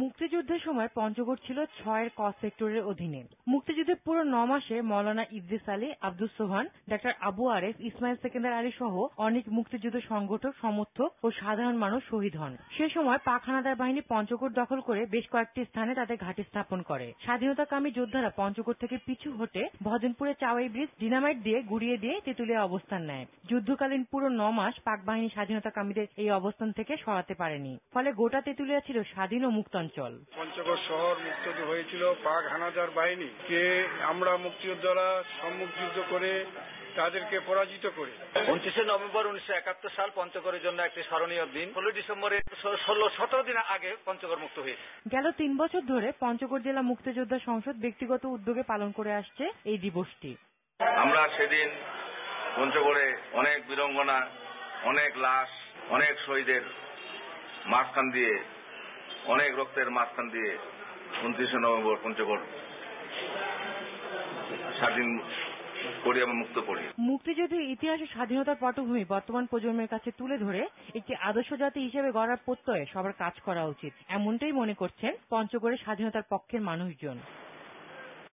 মুক্তিযুদ্ধের সময় পঞ্চগড় ছিল 6 ক সেক্টরের অধীনে। মুক্তিযুদ্ধের পুরো 9 মাসে মৌলানা ইদ্রিস আলী, আব্দুস সোবহান, ডাক্তার আবু আরেফ, ইসমাইল সেকেন্দার আলী সহ অনেক মুক্তিযুদ্ধ সংগঠক, সমর্থক ও সাধারণ মানুষ শহীদ হন। সে সময় পাক হানাদার বাহিনী পঞ্চগড় দখল করে বেশ কয়েকটি স্থানে তাদের ঘাঁটি স্থাপন করে। স্বাধীনতাকামী যোদ্ধারা পঞ্চগড় থেকে পিছু হটে ভজনপুরে চাওয়াই ব্রিজ ডিনামাইট দিয়ে গুড়িয়ে দিয়ে তেঁতুলিয়া অবস্থান নেয়। যুদ্ধকালীন পুরো 9 মাস পাক বাহিনী স্বাধীনতাকামীদের এই অবস্থান থেকে সরাতে পারেনি। ফলে গোটা তেঁতুলিয়া ছিল স্বাধীন ও মুক্তাঞ্চল। পঞ্চগড় শহর মুক্ত হয়েছিল পাক হানাদার বাহিনী কে আমরা মুক্তিযোদ্ধারা সম্মুখ যুদ্ধ করে তাদেরকে পরাজিত করে। 29 নভেম্বর 1971 সাল পঞ্চগড়ের জন্য একটি স্মরণীয় দিন। 16 ডিসেম্বরের 16-17 দিন আগে পঞ্চগড় মুক্ত হয়েছে। গেল 3 বছর ধরে পঞ্চগড় জেলা মুক্তিযোদ্ধা সংসদ ব্যক্তিগত উদ্যোগে পালন করে আসছে এই দিবসটি। আমরা সেদিন পঞ্চগড়ে অনেক বীরাঙ্গনা, অনেক লাশ, অনেক শহীদের মাঝখান দিয়ে, অনেক রক্তের মাঝখান দিয়ে 29 নভেম্বর পঞ্চগড় স্বাধীন করি এবং মুক্ত করি। মুক্তিযুদ্ধের ইতিহাস ও স্বাধীনতার পটভূমি বর্তমান প্রজন্মের কাছে তুলে ধরে একটি আদর্শ জাতি হিসেবে গড়ার প্রত্যয়ে সবার কাজ করা উচিত, এমনটাই মনে করছেন পঞ্চগড়ের স্বাধীনতার পক্ষের মানুষজন।